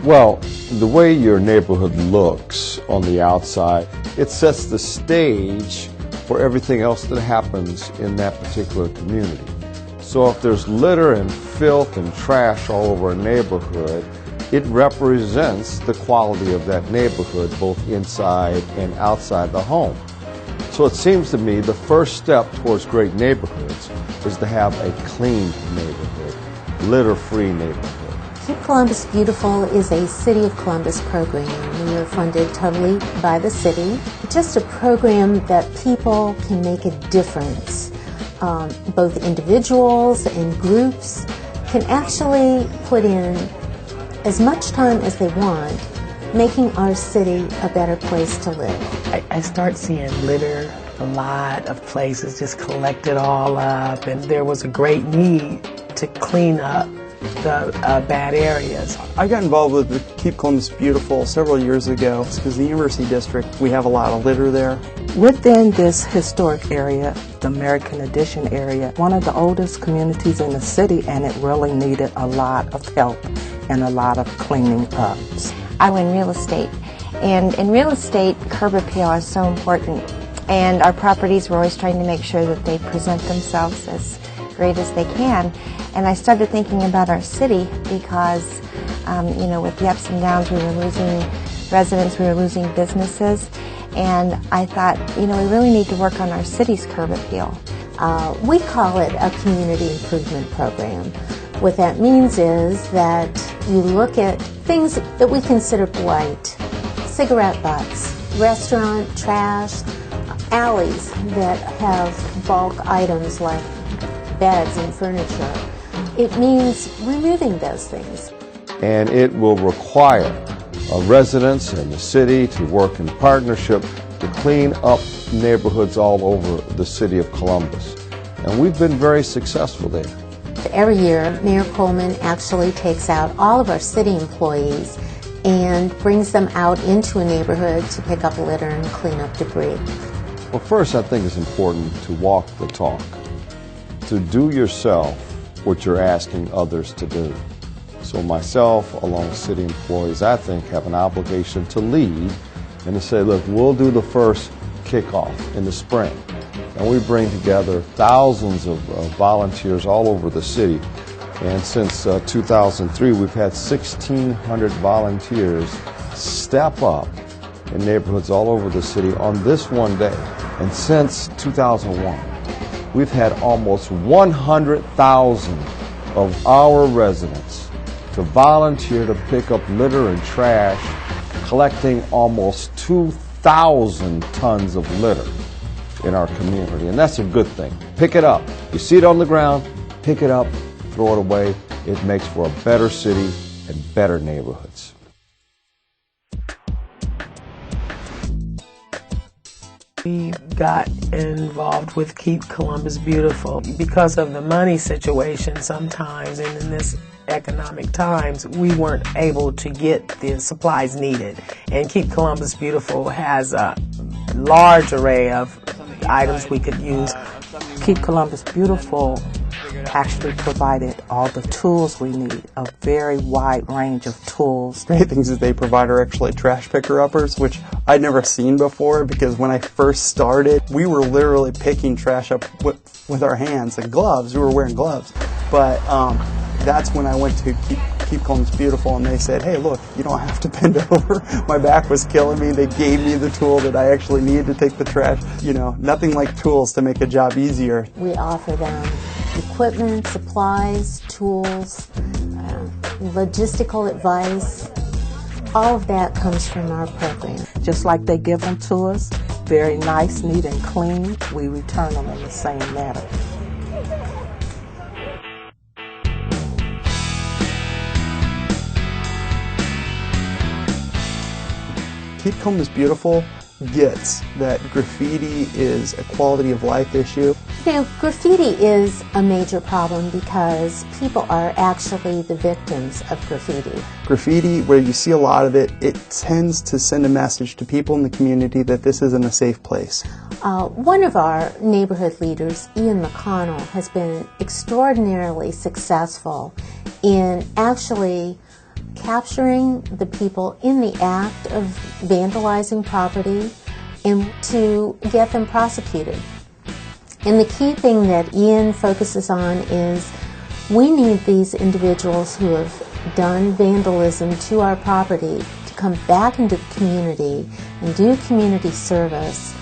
Well, the way your neighborhood looks on the outside, it sets the stage for everything else that happens in that particular community. So if there's litter and filth and trash all over a neighborhood, it represents the quality of that neighborhood both inside and outside the home. So it seems to me the first step towards great neighborhoods is to have a clean neighborhood, litter-free neighborhood. Keep Columbus Beautiful is a City of Columbus program. We are funded totally by the city. Just a program that people can make a difference. Both individuals and groups can actually put in as much time as they want, making our city a better place to live. I start seeing litter a lot of places just collected all up, and there was a great need to clean up the bad areas. I got involved with the Keep Columbus Beautiful several years ago because the University District, we have a lot of litter there. Within this historic area, the American Addition area, one of the oldest communities in the city, and it really needed a lot of help and a lot of cleaning up. I'm in real estate, and in real estate, curb appeal is so important, and our properties, we're always trying to make sure that they present themselves as great as they can. And I started thinking about our city because, with the ups and downs, we were losing residents, we were losing businesses, and I thought, we really need to work on our city's curb appeal. We call it a community improvement program. What that means is that you look at things that we consider blight, cigarette butts, restaurant trash, alleys that have bulk items like beds and furniture. It means removing those things. And it will require residents and the city to work in partnership to clean up neighborhoods all over the city of Columbus. And we've been very successful there. Every year, Mayor Coleman actually takes out all of our city employees and brings them out into a neighborhood to pick up litter and clean up debris. Well, first, I think it's important to walk the talk, to do yourself what you're asking others to do. So myself, along with city employees, I think have an obligation to lead and to say, look, we'll do the first kickoff in the spring. And we bring together thousands of volunteers all over the city. And since 2003, we've had 1,600 volunteers step up in neighborhoods all over the city on this one day. And since 2001, we've had almost 100,000 of our residents to volunteer to pick up litter and trash, collecting almost 2,000 tons of litter in our community. And that's a good thing. Pick it up. You see it on the ground, pick it up, throw it away. It makes for a better city and better neighborhoods. We got involved with Keep Columbus Beautiful because of the money situation sometimes, and in this economic times, we weren't able to get the supplies needed. And Keep Columbus Beautiful has a large array of items we could use. Keep Columbus Beautiful actually provided all the tools we need, a very wide range of tools. Great things that they provide are actually trash picker-uppers, which I'd never seen before because when I first started, we were literally picking trash up with our hands and gloves. We were wearing gloves. But that's when I went to Keep Columbus Beautiful, and they said, hey, look, you don't have to bend over. My back was killing me. They gave me the tool that I actually needed to take the trash. Nothing like tools to make a job easier. We offer them equipment, supplies, tools, logistical advice. All of that comes from our program. Just like they give them to us, very nice, neat, and clean, we return them in the same manner. Keep Columbus Beautiful gets that graffiti is a quality of life issue. Graffiti is a major problem because people are actually the victims of graffiti. Graffiti, where you see a lot of it, it tends to send a message to people in the community that this isn't a safe place. One of our neighborhood leaders, Ian McConnell, has been extraordinarily successful in actually capturing the people in the act of vandalizing property and to get them prosecuted. And the key thing that Ian focuses on is we need these individuals who have done vandalism to our property to come back into the community and do community service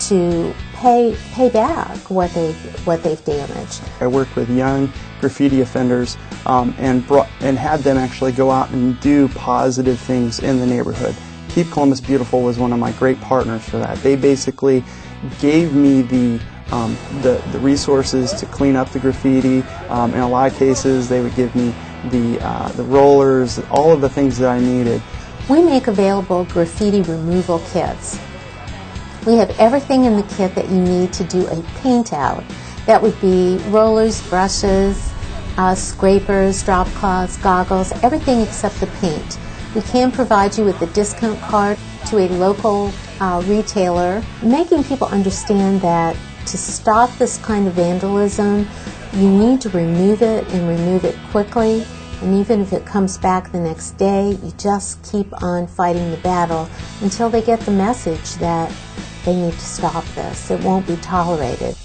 to pay back what they've damaged. I worked with young graffiti offenders and had them actually go out and do positive things in the neighborhood. Keep Columbus Beautiful was one of my great partners for that. They basically gave me the resources to clean up the graffiti. In a lot of cases, they would give me the rollers, all of the things that I needed. We make available graffiti removal kits. We have everything in the kit that you need to do a paint out. That would be rollers, brushes, scrapers, drop cloths, goggles, everything except the paint. We can provide you with a discount card to a local retailer, making people understand that to stop this kind of vandalism, you need to remove it and remove it quickly. And even if it comes back the next day, you just keep on fighting the battle until they get the message that they need to stop this. It won't be tolerated.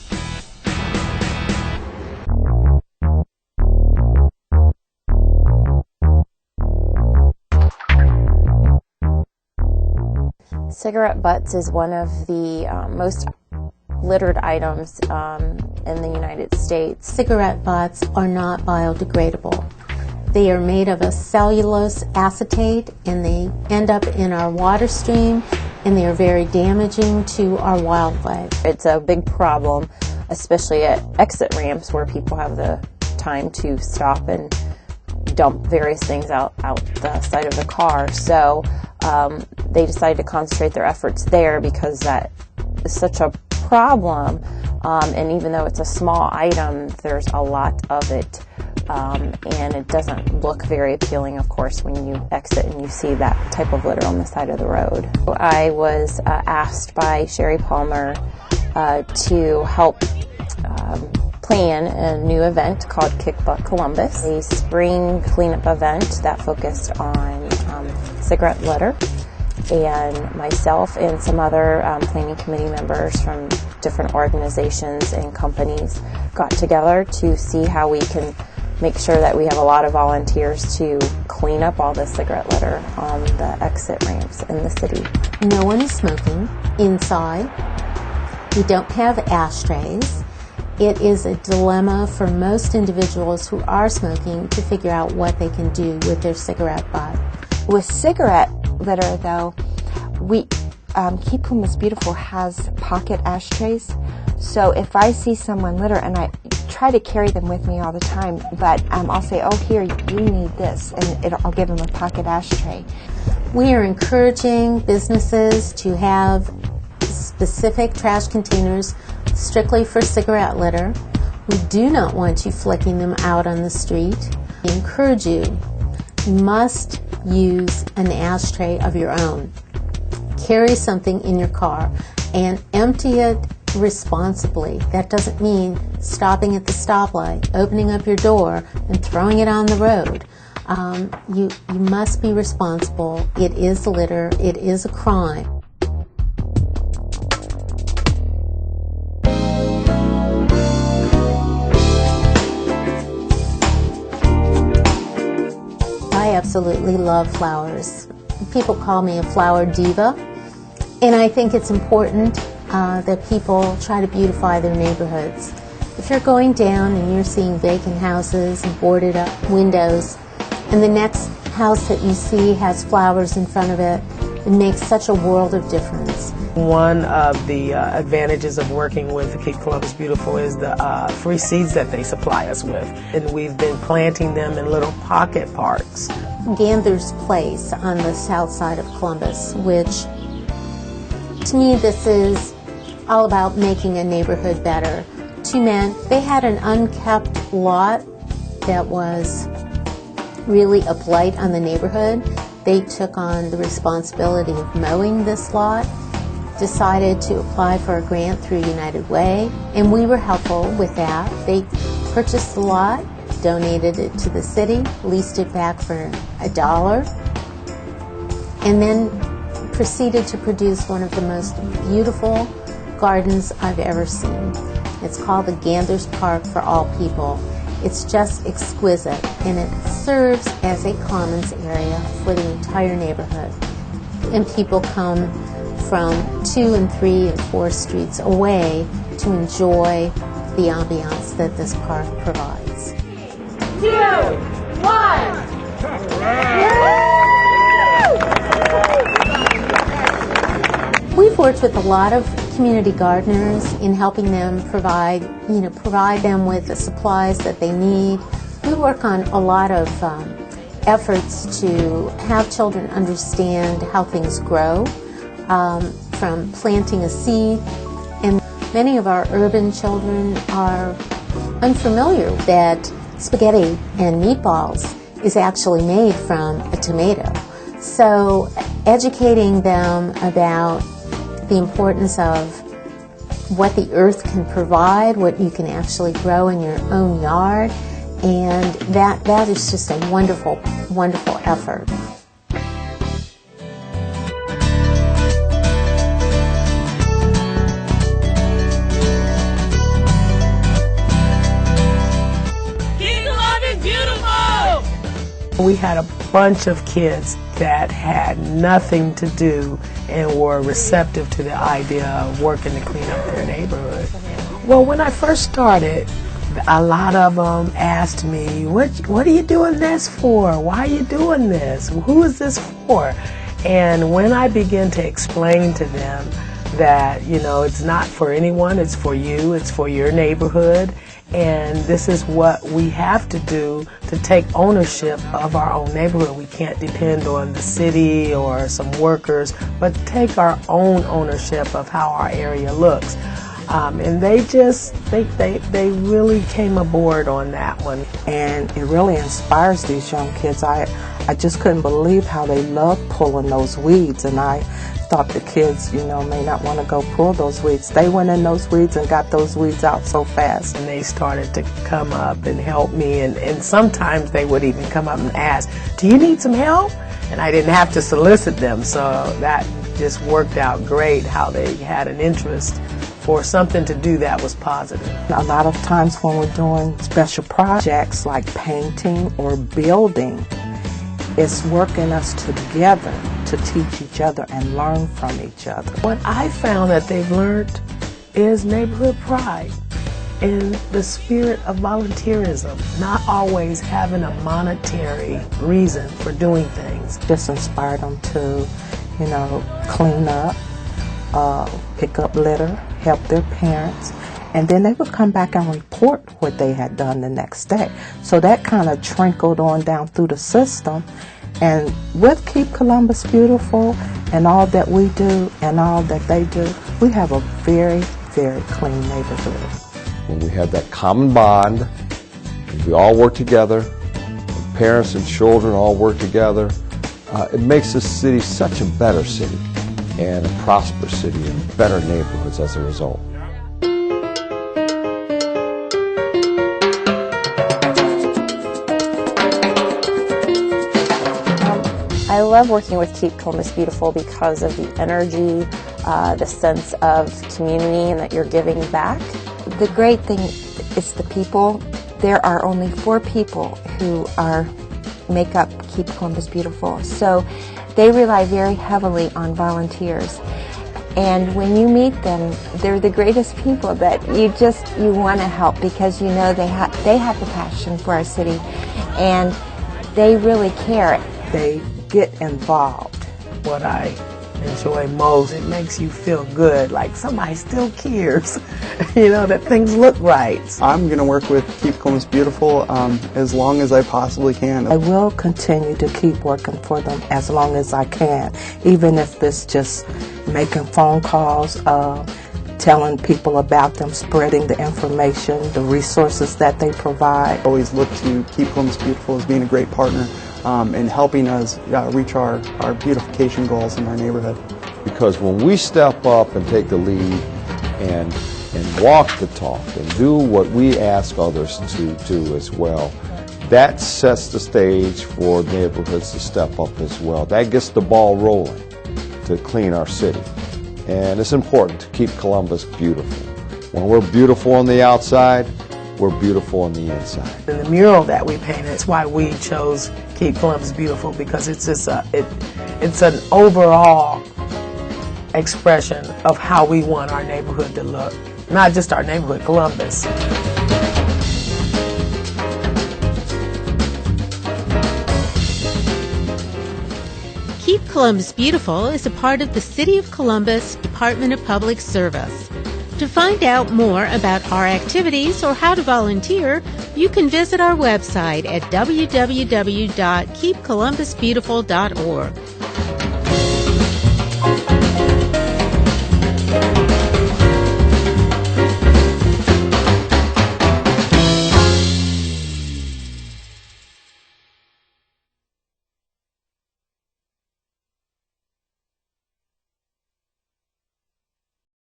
Cigarette butts is one of the most littered items in the United States. Cigarette butts are not biodegradable. They are made of a cellulose acetate and they end up in our water stream and they are very damaging to our wildlife. It's a big problem, especially at exit ramps where people have the time to stop and dump various things out the side of the car. So they decided to concentrate their efforts there because that is such a problem. And even though it's a small item, there's a lot of it. And it doesn't look very appealing, of course, when you exit and you see that type of litter on the side of the road. I was asked by Sherry Palmer to help plan a new event called Kick Butt Columbus, a spring cleanup event that focused on cigarette litter. And myself and some other planning committee members from different organizations and companies got together to see how we can make sure that we have a lot of volunteers to clean up all the cigarette litter on the exit ramps in the city. No one is smoking inside. We don't have ashtrays. It is a dilemma for most individuals who are smoking to figure out what they can do with their cigarette butt. With cigarette litter, though, Keep Columbus Beautiful has pocket ashtrays. So if I see someone litter, and I try to carry them with me all the time, but I'll say, oh, here, you need this, and I'll give them a pocket ashtray. We are encouraging businesses to have specific trash containers strictly for cigarette litter. We do not want you flicking them out on the street. We encourage you must use an ashtray of your own. Carry something in your car and empty it responsibly. That doesn't mean stopping at the stoplight, opening up your door, and throwing it on the road. You must be responsible. It is litter. It is a crime. I absolutely love flowers. People call me a flower diva, and I think it's important that people try to beautify their neighborhoods. If you're going down and you're seeing vacant houses and boarded up windows, and the next house that you see has flowers in front of it, it makes such a world of difference. One of the advantages of working with Keep Columbus Beautiful is the free seeds that they supply us with. And we've been planting them in little pocket parks. Ganther's Place on the south side of Columbus, which to me this is all about making a neighborhood better. Two men, they had an unkept lot that was really a blight on the neighborhood. They took on the responsibility of mowing this lot, decided to apply for a grant through United Way, and we were helpful with that. They purchased the lot, donated it to the city, leased it back for $1, and then proceeded to produce one of the most beautiful gardens I've ever seen. It's called the Ganders Park for All People. It's just exquisite, and it serves as a commons area for the entire neighborhood. And people come from 2 and 3 and 4 streets away to enjoy the ambiance that this park provides. 2, 1! We've worked with a lot of community gardeners in helping them provide them with the supplies that they need. We work on a lot of efforts to have children understand how things grow, from planting a seed. And many of our urban children are unfamiliar that spaghetti and meatballs is actually made from a tomato. So educating them about the importance of what the earth can provide, what you can actually grow in your own yard, and that is just a wonderful, wonderful effort. We had a bunch of kids that had nothing to do and were receptive to the idea of working to clean up their neighborhood. Well, when I first started, a lot of them asked me, what are you doing this for? Why are you doing this? Who is this for? And when I began to explain to them that, it's not for anyone, it's for you, it's for your neighborhood, and this is what we have to do to take ownership of our own neighborhood. We can't depend on the city or some workers, but take our own ownership of how our area looks. And they really came aboard on that one. And it really inspires these young kids. I just couldn't believe how they love pulling those weeds, and I thought the kids, may not want to go pull those weeds. They went in those weeds and got those weeds out so fast. And they started to come up and help me, and sometimes they would even come up and ask, do you need some help? And I didn't have to solicit them, so that just worked out great, how they had an interest for something to do that was positive. A lot of times when we're doing special projects like painting or building, it's working us together to teach each other and learn from each other. What I found that they've learned is neighborhood pride and the spirit of volunteerism, not always having a monetary reason for doing things. Just inspired them to, clean up, pick up litter, help their parents, and then they would come back and report what they had done the next day. So that kind of trickled on down through the system. And with Keep Columbus Beautiful and all that we do and all that they do, we have a very, very clean neighborhood. When we have that common bond, and we all work together, and parents and children all work together, it makes this city such a better city and a prosperous city and better neighborhoods as a result. I love working with Keep Columbus Beautiful because of the energy, the sense of community, and that you're giving back. The great thing is the people. There are only 4 people who make up Keep Columbus Beautiful. So they rely very heavily on volunteers. And when you meet them, they're the greatest people that you want to help, because they have the passion for our city and they really care. They get involved. What I enjoy most, it makes you feel good, like somebody still cares, that things look right. I'm going to work with Keep Columbus Beautiful as long as I possibly can. I will continue to keep working for them as long as I can, even if it's just making phone calls, telling people about them, spreading the information, the resources that they provide. I always look to Keep Columbus Beautiful as being a great partner in helping us reach our beautification goals in our neighborhood. Because when we step up and take the lead and walk the talk and do what we ask others to do as well, that sets the stage for neighborhoods to step up as well. That gets the ball rolling to clean our city. And it's important to keep Columbus beautiful. When we're beautiful on the outside, we're beautiful on the inside. And the mural that we painted, that's why we chose Keep Columbus Beautiful, because it's just it's an overall expression of how we want our neighborhood to look. Not just our neighborhood, Columbus. Keep Columbus Beautiful is a part of the City of Columbus Department of Public Service. To find out more about our activities or how to volunteer, you can visit our website at www.keepcolumbusbeautiful.org.